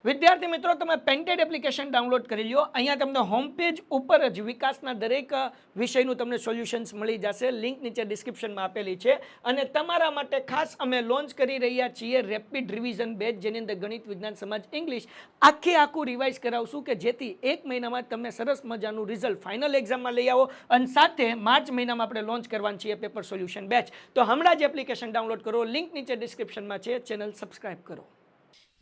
વિદ્યાર્થી મિત્રો, તમે પેન્ટેડ એપ્લિકેશન ડાઉનલોડ કરી લ્યો. અહીંયા તમને હોમ પેજ ઉપર જ વિકાસના દરેક વિષયનું તમને સોલ્યુશન્સ મળી જશે. લિંક નીચે ડિસ્ક્રિપ્શનમાં આપેલી છે. અને તમારા માટે ખાસ અમે લોન્ચ કરી રહ્યા છીએ રેપિડ રિવિઝન બેચ, જેની અંદર ગણિત, વિજ્ઞાન, સમાજ, ઇંગ્લિશ આખું રિવાઇઝ કરાવશું કે જેથી એક મહિનામાં તમને સરસ મજાનું રિઝલ્ટ ફાઇનલ એક્ઝામમાં લઈ આવો. અને સાથે માર્ચ મહિનામાં આપણે લોન્ચ કરવાનું છીએ પેપર સોલ્યુશન બેચ. તો હમણાં જ એપ્લિકેશન ડાઉનલોડ કરો. લિંક નીચે ડિસ્ક્રિપ્શનમાં છે. ચેનલ સબસ્ક્રાઇબ કરો.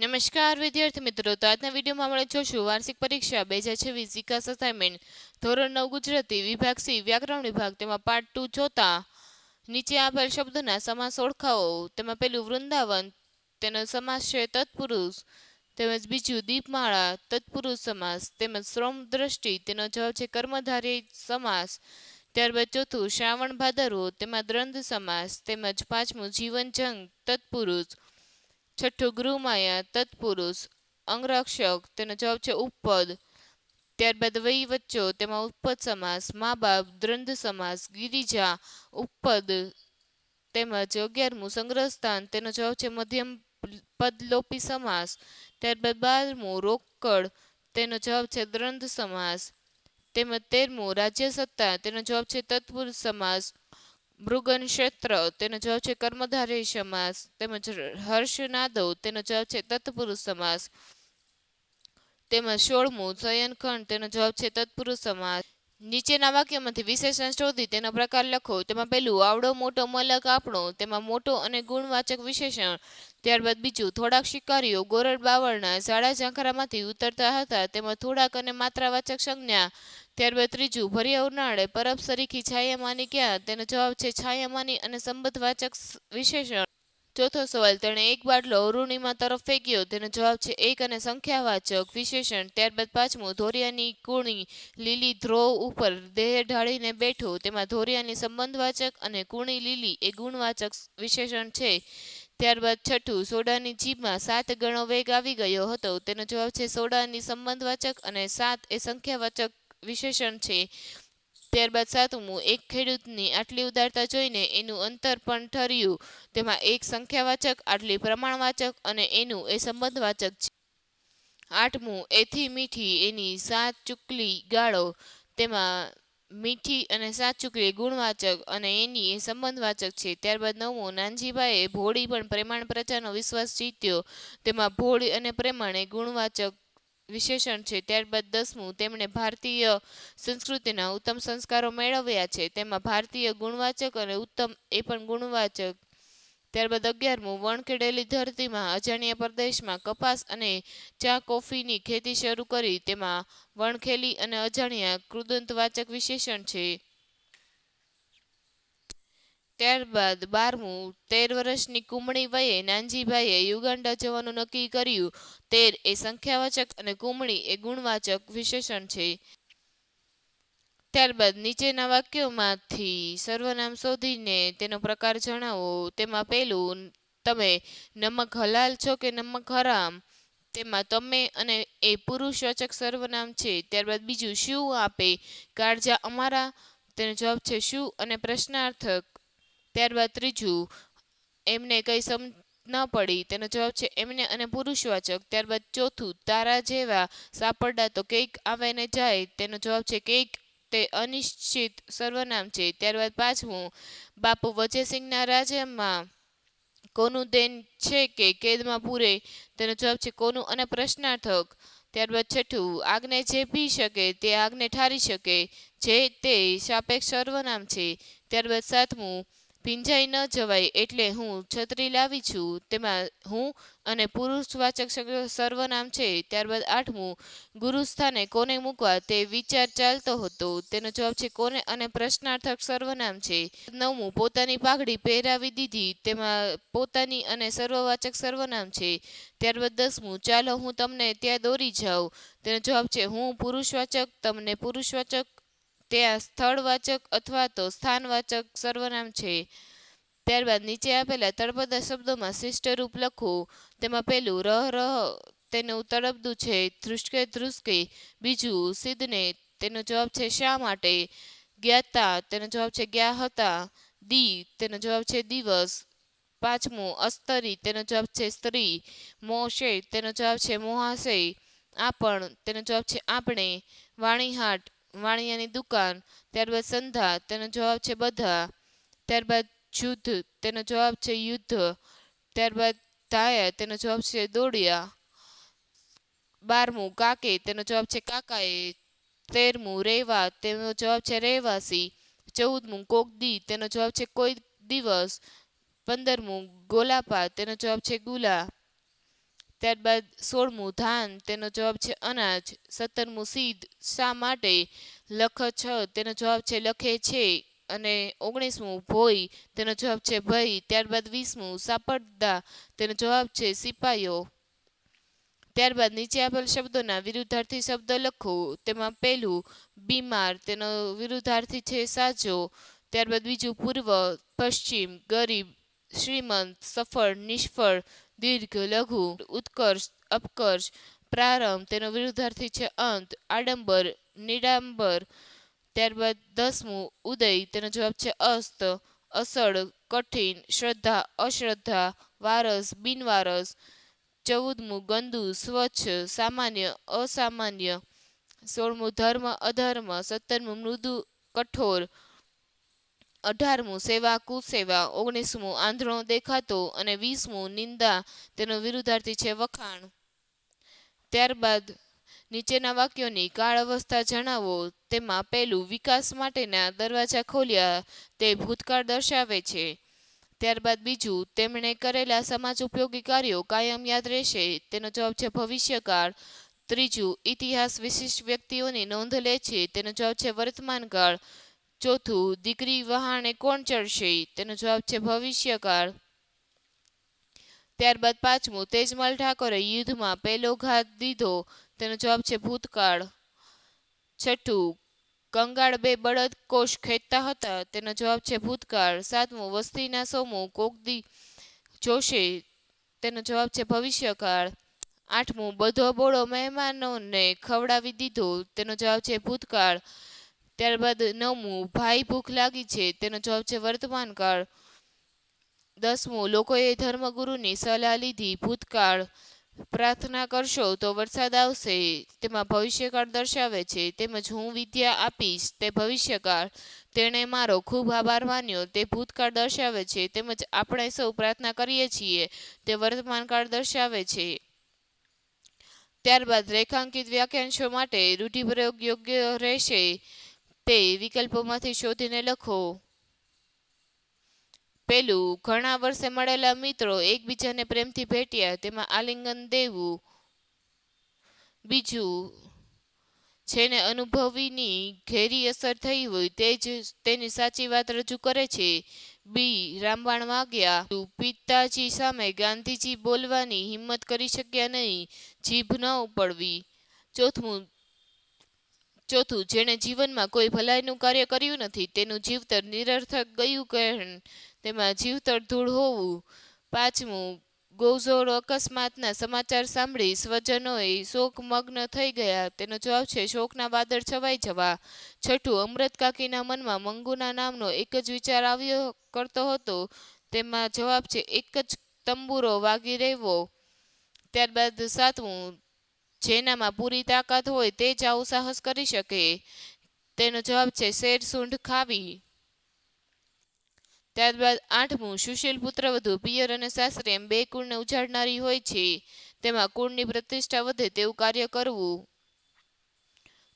નમસ્કાર વિદ્યાર્થી મિત્રો, તો આજના વિડીયોમાં આપણે જોશું વાર્ષિક પરીક્ષા 2026 વિકાસ અસાઇનમેન્ટ ધોરણ 9 ગુજરાતી વિભાગ સી વ્યાકરણ વિભાગ. તેમાં પાર્ટ 2 જોતા નીચે આપેલ શબ્દના સમાસ ઓળખાવો. તેમાં પેલું વૃંદાવન, તેનો સમાસ છે તત્પુરુષ. તેમજ બીજું દીપમાળા, તત્પુરુષ સમાસ. તેમજ શ્રમ દ્રષ્ટિ, તેનો જવાબ છે કર્મધારય સમાસ. ત્યારબાદ ચોથું શ્રાવણ ભાદરવો, તેમાં દ્વંદ્વ સમાસ. તેમજ પાંચમું જીવન જંગ, તત્પુરુષ. છઠ્ઠું ગૃહમાયા, તત્પુરુષ. અંગરક્ષક, તેનો જવાબ છે ઉપપદ. ત્યારબાદ વહીવચ્ચો, તેમાં ઉપપદ સમાસ. મા બાપ, દ્વંદ્વ સમાસ. ગિરિજા, ઉપપદ. તેમજ 11મું સંગ્રહસ્થાન, તેનો જવાબ છે મધ્યમ પદલોપી સમાસ. ત્યારબાદ 12મું રોકડ, તેનો જવાબ છે દ્વંદ્વ સમાસ. તેમજ 13મું રાજ્યસત્તા, તેનો જવાબ છે તત્પુરુષ સમાસ. મૃગન ક્ષેત્ર, તેનો જવાબ છે કર્મધારય સમાસ. તેમજ હર્ષનાદવ, તેનો જવાબ છે તત્પુરુષ સમાસ. તેમજ 16મું શયનખંડ, તેનો જવાબ છે તત્પુરુષ સમાસ. નીચેના વાક્યમાંથી વિશેષણ શોધી તેનો પ્રકાર લખો. તેમાં પહેલું આવડો મોટો મલક આપણો, તેમાં મોટો અને ગુણવાચક વિશેષણ. ત્યારબાદ બીજું થોડાક શિકારીઓ ગોરડ બાવળના ઝાડા ઝાંખરામાંથી ઉતરતા હતા, તેમાં થોડાક અને માત્રાવાચક સંજ્ઞા. ત્યારબાદ ત્રીજું ભર્યા ઉનાળે પરબ સરીખી છાયામાની ક્યાં, તેનો જવાબ છે છાયામાની અને સંબંધવાચક વિશેષણ. ચોથો સવાલ, તેણે એક બાટલો અરુણિમા તરફ ફેંક્યો, તેનો જવાબ છે એક અને સંખ્યાવાચક વિશેષણ. ત્યારબાદ પાંચમું ધોરિયાની કુણી લીલી ધ્રોવ ઉપર દેહ ઢાળીને બેઠો, તેમાં ધોરિયાની સંબંધવાચક અને કુણી લીલી એ ગુણવાચક વિશેષણ છે. ત્યારબાદ છઠ્ઠું સોડાની જીભમાં 7 ગણો વેગ આવી ગયો હતો, તેનો જવાબ છે સોડાની સંબંધવાચક અને 7 એ સંખ્યાવાચક વિશેષણ છે. ત્યારબાદ સાતમું એક ખેડૂતની આટલી ઉદારતા જોઈને એનું અંતર પણ ઠર્યું, તેમાં એક સંખ્યાવાચક, આટલી પ્રમાણવાચક અને એનું એ સંબંધવાચક છે. આઠમું એથી મીઠી એની 7 ચુકલી ગાળો, તેમાં મીઠી અને 7 ચુકલી ગુણવાચક અને એની એ સંબંધવાચક છે. ત્યારબાદ નવમું નાનજીભાઈએ ભોળી પણ પ્રેમાણ પ્રજાનો વિશ્વાસ જીત્યો, તેમાં ભોળી અને પ્રેમાણ એ ગુણવાચક વિશેષણ છે. ત્યારબાદ 10મું તેમણે ભારતીય સંસ્કૃતિના ઉત્તમ સંસ્કારો મેળવ્યા છે, તેમાં ભારતીય ગુણવાચક અને ઉત્તમ એ પણ ગુણવાચક. ત્યારબાદ 11મું વણખેડેલી ધરતીમાં અજાણ્યા પ્રદેશમાં કપાસ અને ચા કોફીની ખેતી શરૂ કરી, તેમાં વણખેલી અને અજાણ્યા કૃદંતવાચક વિશેષણ છે. ત્યારબાદ 12મું 13 વર્ષની કુમળી વયે નાનજીભાઈએ યુગાન્ડા જવાનું નક્કી કર્યું, 13 એ સંખ્યાવાચક અને કુમળી એ ગુણવાચક વિશેષણ છે. ત્યારબાદ નીચેના વાક્યોમાંથી સર્વનામ શોધીને તેનો પ્રકાર જણાવો. તેમાં પહેલું તમે નમક હલાલ છો કે નમક હરામ, તેમાં તમે અને એ પુરુષવાચક સર્વનામ છે. ત્યારબાદ બીજું શું આપે, કાળજા અમારા, તેનો જવાબ છે શું અને પ્રશ્નાર્થક. ત્યારબાદ ત્રીજું એમને કંઈ સમજ ન પડી, તેનો જવાબ છે એમને અને પુરુષવાચક. ત્યારબાદ ચોથું તારા જેવા સાપરડા તો કેક આવે ને જાય, તેનો જવાબ છે કેક, તે અનિશ્ચિત સર્વનામ છે. ત્યારબાદ પાંચમું બાપુ વજયસિંહના રાજ્યમાં કોનું દેન છે કે કેદમાં પૂરે, તેનો જવાબ છે કોનું અને પ્રશ્નાર્થક. ત્યારબાદ છઠ્ઠું આગને જે પી શકે તે આગને ઠારી શકે, જે તે સાપેક્ષ સર્વનામ છે. ત્યારબાદ સાતમું ભીંજાઈ ન જવાય એટલે હું છત્રી લાવી છું, તેમાં હું અને પુરુષવાચક સર્વનામ છે. ત્યારબાદ આઠમું ગુરુસ્થાને કોને મૂકવા તે વિચાર ચાલતો હતો, તેનો જવાબ છે કોને અને પ્રશ્નાર્થક સર્વનામ છે. નવમું પોતાની પાઘડી પહેરાવી દીધી, તેમાં પોતાની અને સર્વવાચક સર્વનામ છે. ત્યારબાદ 10મું ચાલો હું તમને ત્યાં દોરી જાઉં, તેનો જવાબ છે હું પુરુષવાચક, તમને પુરુષવાચક, ત્યાં સ્થળવાચક અથવા તો સ્થાનવાચક સર્વનામ છે. ત્યારબાદ નીચે આપેલા તળપદા શબ્દોમાં શિષ્ટરૂપ લખો. તેમાં પહેલું રહ તેનું તળપદું છે ધ્રુસકે ધ્રુસકે. બીજું સિદ્ધને, તેનો જવાબ છે શા માટે. જ્ઞાતા, તેનો જવાબ છે ગયા હતા. દી, તેનો જવાબ છે દિવસ. પાંચમું અસ્તરી, તેનો જવાબ છે સ્ત્રી. મોશે, તેનો જવાબ છે મોહાશય. આપણ, તેનો જવાબ છે આપણે. વાણીહાટ, વાણિયાની દુકાન. ત્યારબાદ સંધા, તેનો જવાબ છે બધા. ત્યારબાદ જુદ્ધ, તેનો જવાબ છે યુદ્ધ. ત્યારબાદ ધાયા, તેનો જવાબ છે દોડ્યા. 12મું કાકે, તેનો જવાબ છે કાકાએ. 13મું રેવા, તેનો જવાબ છે રહેવાસી. 14મું કોકદી, તેનો જવાબ છે કોઈ દિવસ. 15મું ગોલાપા, તેનો જવાબ છે ગુલા. ત્યારબાદ 16મું ધાન, તેનો જવાબ છે અનાજ. 17મું સિદ્ધ, શા માટે. લખ છ, તેનો જવાબ છે લખે છે. અને 19મું ભોય, તેનો જવાબ છે ભય. ત્યારબાદ 20મું સાપડદા, તેનો જવાબ છે સિપાઈઓ. ત્યારબાદ નીચે આપેલ શબ્દોના વિરુદ્ધાર્થી શબ્દ લખો. તેમાં પહેલું બીમાર, તેનો વિરુદ્ધાર્થી છે સાજો. ત્યારબાદ બીજું પૂર્વ, પશ્ચિમ, ગરીબ, શ્રીમંત, સફળ, નિષ્ફળ, દીર્ઘ, લઘુ, ઉત્કર્ષ, અપકર્ષ, પ્રારંભ, તેનો વિરુદ્ધાર્થી છે અંત, આડંબર, નિડાંબર. ત્યારબાદ 10મું ઉદય, તેનો જવાબ છે અસ્ત, અસડ, કઠિન, શ્રદ્ધા, અશ્રદ્ધા, વારસ, બિનવારસ. 14મું ગંદુ, સ્વચ્છ, સામાન્ય, અસામાન્ય. 16મું ધર્મ, અધર્મ. 17મું મૃદુ, કઠોર. 18મું સેવા, કુસેવા. 19મું આંધળો દેખાતો. અને 20મું નિંદા, તેનો વિરુદ્ધાર્થી છે વખાણ. ત્યારબાદ નીચેના વાક્યોની કાળ અવસ્થા જણાવો. તેમાં પહેલું વિકાસ માટેના દરવાજા ખોલ્યા, તે ભૂતકાળ દર્શાવે છે. ત્યારબાદ બીજું તેમણે કરેલા સમાજ ઉપયોગી કાર્યો કાયમ યાદ રહેશે, તેનો જવાબ છે ભવિષ્યકાળ. ત્રીજું ઇતિહાસ વિશિષ્ટ વ્યક્તિઓની નોંધ લે છે, તેનો જવાબ છે વર્તમાનકાળ. ચોથું દીકરી વહાણે કોણ ચડશે, તેનો જવાબ છે ભવિષ્યકાળ. ત્યારબાદ પાંચમું તેજમલ ઠાકોરે યુદ્ધમાં પહેલો ઘાત દીધો, તેનો જવાબ છે ભૂતકાળ. છઠ્ઠું કંગાળ બે બળદ કોષ ખેંચતા હતા, તેનો જવાબ છે ભૂતકાળ. સાતમું વસ્તીના સોમું કોકદી જોશે, તેનો જવાબ છે ભવિષ્યકાળ. આઠમું બધો બોળો મહેમાનોને ખવડાવી દીધો, તેનો જવાબ છે ભૂતકાળ. ત્યારબાદ નવમું ભાઈ ભૂખ લાગી છે, તેનો જવાબ છે વર્તમાનકાળ. 10મું લોકોએ ધર્મગુરુની સલાહ લીધી, ભૂતકાળ. પ્રાર્થના કરશો તો વરસાદ આવશે, તેમાં ભવિષ્યકાળ દર્શાવે છે. તેમજ હું વિદ્યા આપીશ, તે ભવિષ્યકાળ. તેણે મારો ખૂબ આભાર માન્યો, તે ભૂતકાળ દર્શાવે છે. તેમજ આપણે સૌ પ્રાર્થના કરીએ છીએ, તે વર્તમાનકાળ દર્શાવે છે. ત્યારબાદ રેખાંકિત વાક્યાંશો માટે રૂઢિપ્રયોગ યોગ્ય રહેશે તે વિકલ્પોમાંથી શોધીને લખો. પેલું ઘણા વર્ષે મળેલા મિત્રો એકબીજાને પ્રેમથી ભેટ્યા, તેમાં આલિંગન દેવું. બીજું જેને અનુભવીની ઘેરી અસર થઈ હોય તે જ તેની સાચી વાત રજૂ કરે છે. બી રામબાણ વાગ્યા. પિતાજી સામે ગાંધીજી બોલવાની હિંમત કરી શક્યા નહીં, જીભ ન ઉપડવી. ચોથું જેણે જીવનમાં કોઈ ભલાઈનું કાર્ય કર્યું નથી, તેનું જીવતર નિરર્થક ગયું કહેણ, તેમાં જીવતર ધૂળ હોવું. પાંચમું ગોઝોડ અકસ્માતના સમાચાર સાંભળી સ્વજનોએ શોકમગ્ન થઈ ગયા, તેનો જવાબ છે શોકના વાદળ છવાઈ જવા. છઠ્ઠું અમૃત કાકીના મનમાં મંગુના નામનો એક જ વિચાર આવ્યો કરતો હતો, તેમાં જવાબ છે એક જ તંબુરો વાગી રહેવો. ત્યારબાદ સાતમું જેનામાં પૂરી તાકાત હોય તે જ આવું સાહસ કરી શકે, તેનો જવાબ છે શેર સૂંઢ ખાવી. ત્યારબાદ આઠમું સુશીલ પુત્રવધુ પિયર અને સાસરે એમ બે કુળને ઉજાડનારી હોય છે, તેમાં કુળની પ્રતિષ્ઠા વધે તેવું કાર્ય કરવું.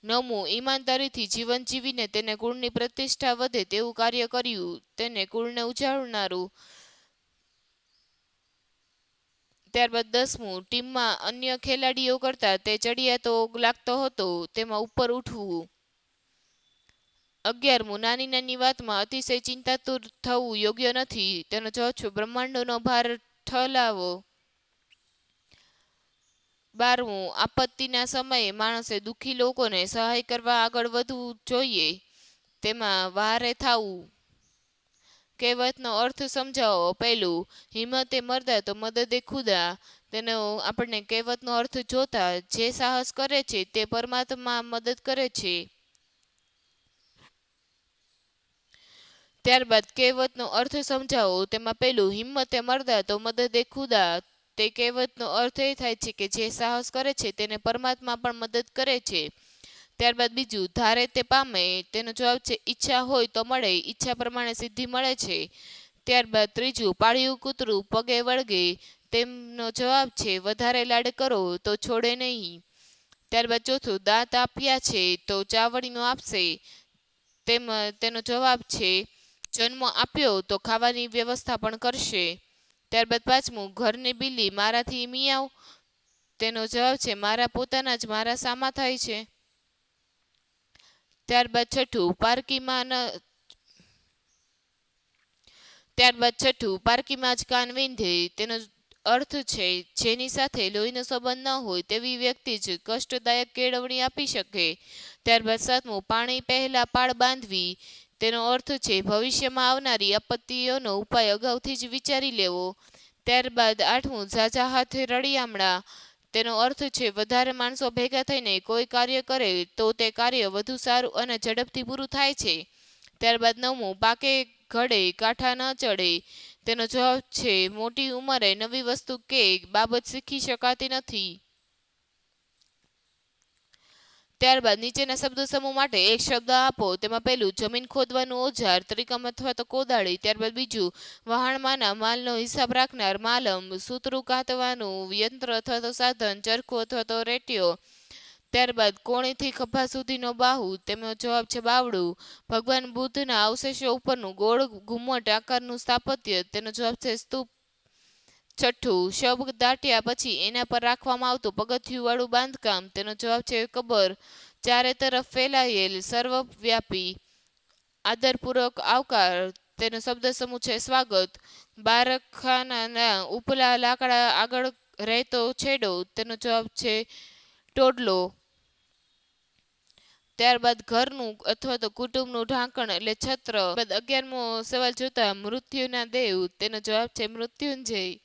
નવમું ઈમાનદારીથી જીવન જીવીને તેને કુળની પ્રતિષ્ઠા વધે તેવું કાર્ય કર્યું, તેને કુળને ઉજાડનારું. ત્યારબાદ દસમું ટીમમાં અન્ય ખેલાડીઓ કરતાં તે ચડિયાતો લાગતો હતો, તેમાં ઉપર ઉઠવું. 11મું નાની નાની વાતમાં અતિશય ચિંતાતુર થવું યોગ્ય નથી, તેનો જવાબ છે બ્રહ્માંડનો ભાર ઠલાવો. 12મું આપત્તિના સમયે માણસે દુઃખી લોકોને સહાય કરવા આગળ વધવું જોઈએ, તેમાં વહારે થાવું. કહેવતનો અર્થ સમજાવો. પહેલું હિંમતે મર્દા તો મદદે ખુદા, તેનો આપણને કહેવતનો અર્થ જોતા જે સાહસ કરે છે તે પરમાત્મા મદદ કરે છે. ત્યારબાદ કહેવતનો અર્થ સમજાવો. તેમાં પહેલું, હિંમતે મર્દા તો મદદે ખુદા. તે કહેવતનો અર્થ એ થાય છે કે જે સાહસ કરે છે તેને પરમાત્મા પણ મદદ કરે છે. ત્યારબાદ બીજું, ધારે તે પામે. તેનો જવાબ છે ઈચ્છા હોય તો મળે, ઈચ્છા પ્રમાણે સિદ્ધિ મળે છે. ત્યારબાદ ત્રીજું, પાળિયું કૂતરું પગે વળગે. તેમનો જવાબ છે વધારે લાડ કરો તો છોડે નહીં. ત્યારબાદ ચોથું, દાંત આપ્યા છે તો ચાવડીનો આપશે. તેનો જવાબ છે જન્મ આપ્યો તો ખાવાની વ્યવસ્થા પણ કરશે. ત્યારબાદ પાંચમું, ઘરની બિલ્લી મારાથી મિયાવ. તેનો જવાબ છે મારા પોતાના જ મારા સામા થાય છે. ત્યારબાદ છઠ્ઠું, પારકીમાં જ કાન વિંધે. તેનો અર્થ છે જેની સાથે લોહીનો સંબંધ ન હોય તેવી વ્યક્તિ જ કષ્ટદાયક કેળવણી આપી શકે. ત્યારબાદ સાતમું, પાણી પહેલા પાળ બાંધવી. તેનો અર્થ છે ભવિષ્યમાં આવનારી આપત્તિઓનો ઉપાય અગાઉથી જ વિચારી લેવો. ત્યારબાદ આઠમું, ઝાઝા હાથે રળિયામણા. તેનો અર્થ છે વધારે માણસો ભેગા થઈને કોઈ કાર્ય કરે તો તે કાર્ય વધુ સારું અને ઝડપથી પૂરું થાય છે. ત્યારબાદ નવમું, પાકે ઘડે કાંઠા ન ચડે. તેનો જવાબ છે મોટી ઉંમરે નવી વસ્તુ કે બાબત શીખી શકાતી નથી. ત્યારબાદ નીચેના શબ્દ સમૂહ માટે એક શબ્દ આપો. તેમાં પહેલું, જમીન ખોદવાનું ઓજાર, ત્રિકમ અથવા તો કોદાળી. ત્યારબાદ બીજું, વહાણમાંના માલનો હિસાબ રાખનાર, માલમ. સૂતરું કાતવાનું યંત્ર અથવા તો સાધન, ચરખું અથવા તો રેંટિયો. ત્યારબાદ કોણીથી ખભા સુધીનો બાહુ. તેનો જવાબ છે બાવડું. ભગવાન બુદ્ધના અવશેષો ઉપરનું ગોળ ઘુમ્મટ આકારનું સ્થાપત્ય. તેનો જવાબ છે સ્તૂપ. છઠ્ઠું, શબ દાટ્યા પછી એના પર રાખવામાં આવતું પગથિયું બાંધકામ. તેનો જવાબ છે કબર. ચારે તરફ ફેલાયેલ, સર્વવ્યાપી. આદરપૂર્વક આવકાર. તેનો શબ્દ સમૂહ છે સ્વાગત. બારખાના ઉપલા લાકડા આગળ રહેતો છેડો. તેનો જવાબ છે ટોડલો. ત્યારબાદ ઘરનું અથવા તો કુટુંબનું ઢાંકણ એટલે છત્ર. 11મો સવાલ જોતા, મૃત્યુના દેવ. તેનો જવાબ છે મૃત્યુંજય.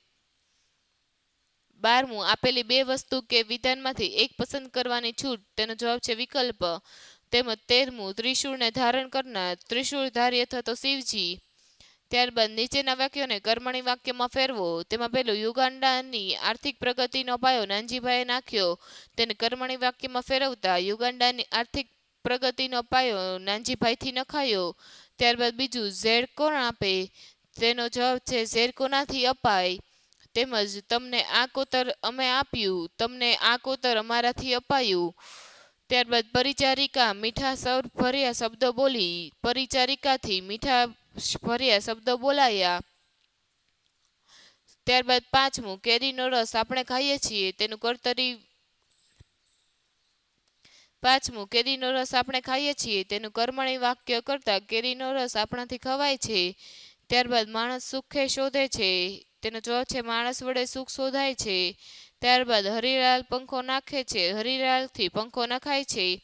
12મું, આપેલી બે વસ્તુ કે વિધાનમાંથી એક પસંદ કરવાની છૂટ. તેનો જવાબ છે વિકલ્પ. તેમજ 13મું, ત્રિશૂળને ધારણ કરનાર, ત્રિશૂળધારી અથવા તો શિવજી. ત્યારબાદ નીચેના વાક્યોને કર્મણી વાક્યમાં ફેરવો. તેમાં પહેલું, યુગાન્ડાની આર્થિક પ્રગતિનો પાયો નાનજીભાઈએ નાખ્યો. તેને કર્મણી વાક્યમાં ફેરવતા, યુગાન્ડાની આર્થિક પ્રગતિનો પાયો નાનજીભાઈથી નખાયો. ત્યારબાદ બીજું, ઝેડ કોણ આપે. તેનો જવાબ છે ઝેર કોનાથી અપાય. તેમજ તમને આ કોતર અમે આપ્યું, તમને આ કોતર અમારાથી અપાયું. ત્યારબાદ પરિચારિકા મીઠા સ્વર ભર્યા શબ્દો બોલી. પરિચારિકાથી મીઠા ભર્યા શબ્દો બોલાયા. ત્યારબાદ પાંચમું, કેરીનો રસ આપણે ખાઈએ છીએ તેનું કર્તરી. પાંચમું, કેરીનો રસ આપણે ખાઈએ છીએ તેનું કર્મણી વાક્ય કરતા કેરીનો રસ આપણાથી ખવાય છે. ત્યારબાદ માણસ સુખે શોધે છે. તેનો જવાબ છે માણસ વડે સુખ શોધાય છે. ત્યારબાદ હરિલાલ પંખો નાખે છે, હરિલાલથી પંખો નખાય છે.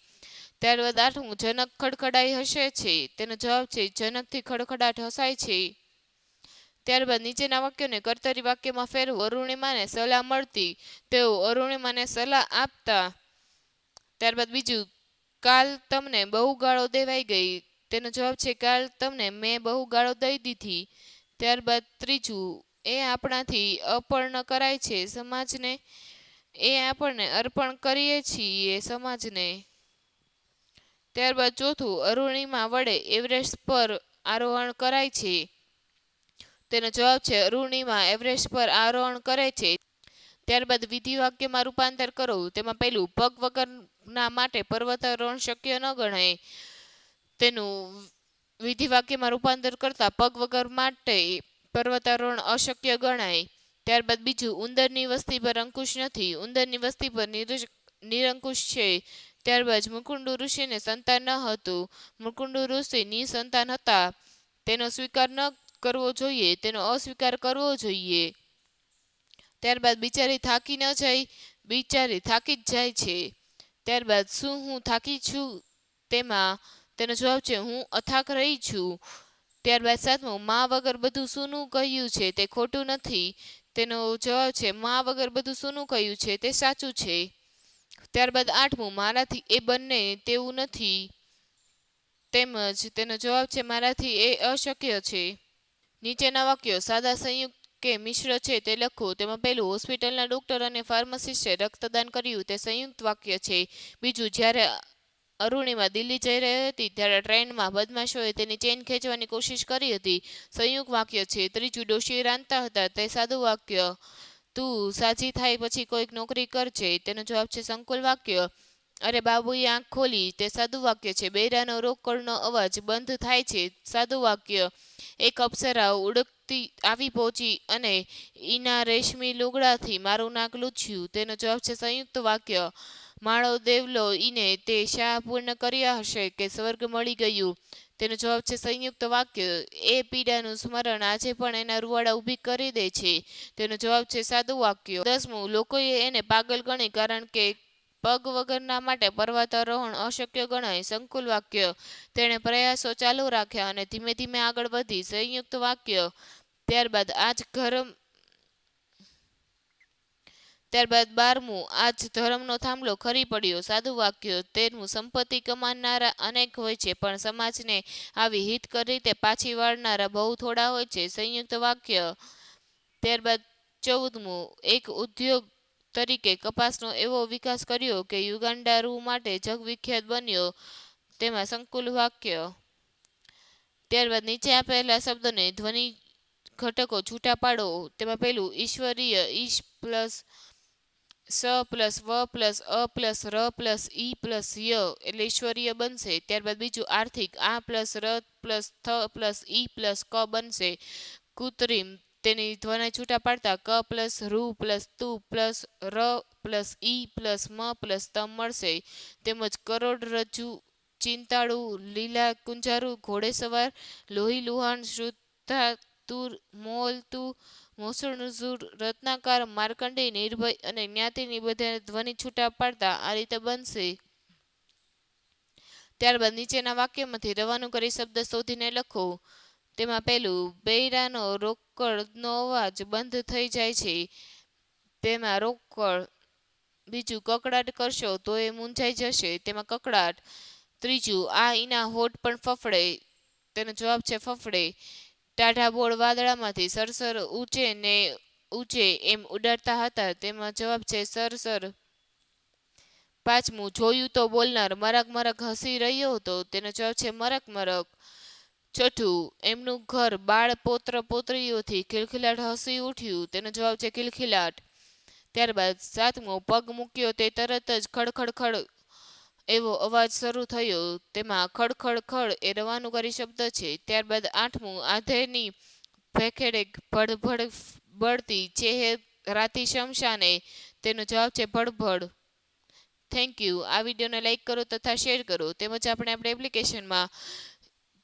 ત્યારબાદ આઠમું, જનક ખડખડાઈ હસે છે. તેનો જવાબ છે જનકથી ખડખડાટ હસાય છે. ત્યારબાદ નીચેના વાક્યોને કર્તરી વાક્યમાં ફેરવો. અરુણિમાને સલાહ મળતી, તેઓ અરુણિમાને સલાહ આપતા. ત્યારબાદ બીજું, કાલ તમને બહુ ગાળો દેવાઈ ગઈ. તેનો જવાબ છે કાલ તમને મેં બહુ ગાળો દઈ દીધી. ત્યારબાદ ત્રીજું, એ આપણાથી અર્પણ કરાય છે સમાજને. એ આપણને અર્પણ કરીએ છીએ સમાજને. ત્યારબાદ ચોથું, અરુણિમા વડે એવરેસ્ટ પર આરોહણ કરાય છે. તેનો જવાબ છે અરુણિમા એવરેસ્ટ પર આરોહણ કરે છે. ત્યારબાદ વિધિ વાક્યમાં રૂપાંતર કરો. તેમાં પહેલું, પગ વગરના માટે પર્વતારોહણ શક્ય ન ગણાય. તેનું વિધિ વાક્યમાં રૂપાંતર કરતા પગ વગર માટે પર્વતારોહણ અશક્ય ગણાય. ત્યારબાદ બીજું, ઉંદરની વસ્તી પર અંકુશ નથી, ઉંદરની વસ્તી પર નિરંકુશ છે. ત્યારબાદ મુકુંડુ ઋષિને સંતાન ન હતું, મુકુંડુ ઋષિ નિસંતાન હતા. તેનો સ્વીકાર ન કરવો જોઈએ, તેનો અસ્વીકાર કરવો જોઈએ. ત્યારબાદ બિચારી થાકી ન જાય, બિચારી થાકી જ જાય છે. ત્યારબાદ શું હું થાકી છું. તેનો જવાબ છે હું અથાક રહી છું. ત્યારબાદ સાતમું, મા વગર બધું સૂનું કહ્યું છે તે ખોટું નથી. તેનો જવાબ છે મા વગર બધું સૂનું કહ્યું છે તે સાચું છે. ત્યારબાદ આઠમું, મારાથી એ બંને તેવું નથી. તેમજ તેનો જવાબ છે મારાથી એ અશક્ય છે. નીચેના વાક્યો સાદા સંયુક્ત કે મિશ્ર છે તે લખો. તેમાં પહેલું, હોસ્પિટલના ડોક્ટર અને ફાર્માસિસ્ટે રક્તદાન કર્યું, તે સંયુક્ત વાક્ય છે. બીજું, જ્યારે અરુણિમા દિલ્હી જઈ રહી હતી ત્યારે ટ્રેનમાં બદમાશોએ તેની ચેન ખેંચવાની કોશિશ કરી હતી, સંયુક્ત વાક્ય છે. ત્રીજું, ડોશી રાંધતા હતા, તે સાદું વાક્ય. તું સાજી થાય પછી કોઈક નોકરી કરજે, તેનો જવાબ છે સંકુલ વાક્ય. અરે બાબુએ આંખ ખોલી, તે સાદું વાક્ય છે. બૈરાનો રોકડનો અવાજ બંધ થાય છે, સાદું વાક્ય. એક અપ્સરા ઉડકતી આવી પહોંચી અને ઈના રેશમી લુગડાથી મારું નાક લૂછ્યું, તેનો જવાબ છે સંયુક્ત વાક્ય. માળો દેવલો ઈને તે શા પૂર્ણ કર્યા હશે કે સ્વર્ગ મળી ગયું, તેનો જવાબ છે સંયુક્ત વાક્ય. એ પીડાનું સ્મરણ આજે પણ એના રૂવાડા ઊભી કરી દે છે, તેનો જવાબ છે સાદું વાક્ય. 10મું, લોકોએ એને પાગલ ગણી કારણ કે પગ વગરના માટે પર્વતારોહણ અશક્ય ગણાય, સંકુલ વાક્ય. તેણે પ્રયાસો ચાલુ રાખ્યા અને ધીમે ધીમે આગળ વધી, સંયુક્ત વાક્ય. ત્યારબાદ 12મું, આજ ધર્મનો થાંભલો ખરી પડ્યો, સાદું વાક્ય. 13મું, સંપત્તિ કમાનારા અનેક હોય છે પણ સમાજને આવી હિતકર રીતે પાછી વાળનારા બહુ થોડા હોય છે, સંયુક્ત વાક્ય. ત્યારબાદ 14મું, એક ઉદ્યોગ તરીકે કપાસનો એવો વિકાસ કર્યો કે યુગાન્ડા રૂ માટે જગવિખ્યાત બન્યો, તેમાં સંકુલ વાક્ય. ત્યારબાદ નીચે આપેલા શબ્દોને ધ્વનિ ઘટકો છૂટા પાડો. તેમાં પહેલું, ઈશ્વરીય, ઈશ પ્લસ સ પ્લસ વ પ્લસ અ પ્લસ ર પ્લસ ઈ પ્લસ ય એટલે ઈશ્વરીય બનશે. ત્યારબાદ બીજું, આર્થિક, આ પ્લસ ર પ્લસ થ પ્લસ ઈ પ્લસ ક બનશે. કૃત્રિમ, તેની ધ્વનિ છૂટા પાડતા ક પ્લસ રૂ પ્લસ તુ પ્લસ ર પ્લસ ઈ પ્લસ મ પ્લસ તમ મળશે. તેમજ કરોડરજ્જુ, ચિંતાળુ, લીલા કુંજારું, ઘોડેસવાર, લોહી લુહાણ, શુદ્ધાતુર, મોલતુ, મોસણઝુર, રત્નાકર, માર્કંડેય, નિર્ભય અને જ્ઞાતિની બધા ધ્વનિ છૂટા પાડતા આ રીતે બનશે. ત્યારબાદ નીચેના વાક્યમાંથી રવાનું કરી શબ્દ શોધીને લખો. તેમાં પહેલું, બૈરાનો રોકડનો અવાજ બંધ થઈ જાય છે, તેમાં રોકડ. બીજું, કકળાટ કરશો તો એ મૂંઝાઈ જશે, તેમાં કકળાટ. ત્રીજું, આ ઈના હોઠ પણ ફફડે, તેનો જવાબ છે ફફડે. ટાઢા બોળ વાદળામાંથી સરસર ઊંચે ને ઊંચે એમ ઉડાડતા હતા, તેમાં જવાબ છે સરસર. 5મું, જોયું તો બોલનાર મરક મરક હસી રહ્યો હતો, તેનો જવાબ છે મરક મરક. 6થું, એમનું ઘર બાળ પૌત્ર પૌત્રીઓથી ખિલખિલાટ હસી ઉઠ્યું, તેનો જવાબ છે ખિલખિલાટ. ત્યારબાદ 7મું, પગ મૂક્યો તે તરત જ ખડખડ એવો અવાજ શરૂ થયો, તેમાં ખડખડ એ રવાનુકારી શબ્દ છે. ત્યારબાદ 8મું, આધેની ભેખેડે ભડભડ બળતી ચેહે રાતી શમશાને, તેનો જવાબ છે ભડભડ. Thank you. આ વિડીયોને લાઇક કરો તથા શેર કરો. તેમજ આપણી એપ્લિકેશનમાં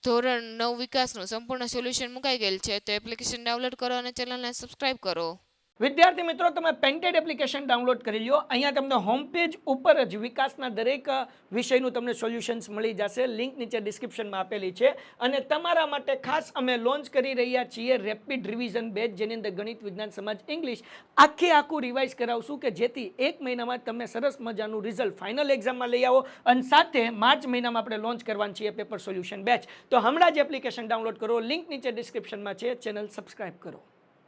ધોરણ 9 વિકાસનું સંપૂર્ણ સોલ્યુશન મુકાઈ ગયેલ છે, તો એપ્લિકેશન ડાઉનલોડ કરો અને ચેનલને સબસ્ક્રાઇબ કરો. વિદ્યાર્થી મિત્રો, તમે પેન્ટેડ એપ્લિકેશન ડાઉનલોડ કરી લો. અહીંયા તમને હોમ પેજ ઉપર જ વિકાસના દરેક વિષયનું તમને સોલ્યુશન્સ મળી જશે. લિંક નીચે ડિસ્ક્રિપ્શનમાં આપેલી છે. અને તમારા માટે ખાસ અમે લોન્ચ કરી રહ્યા છીએ રેપિડ રિવિઝન બેચ, જેની અંદર ગણિત, વિજ્ઞાન, સમાજ, ઇંગ્લિશ આખું રિવાઇઝ કરાવશું કે જેથી 1 મહિનામાં તમે સરસ મજાનું રિઝલ્ટ ફાઇનલ એક્ઝામમાં લઈ આવો. અને સાથે માર્ચ મહિનામાં આપણે લોન્ચ કરવાની છીએ પેપર સોલ્યુશન બેચ. તો હમણાં જ એપ્લિકેશન ડાઉનલોડ કરો. લિંક નીચે ડિસ્ક્રિપ્શનમાં છે. ચેનલ સબસ્ક્રાઇબ કરો.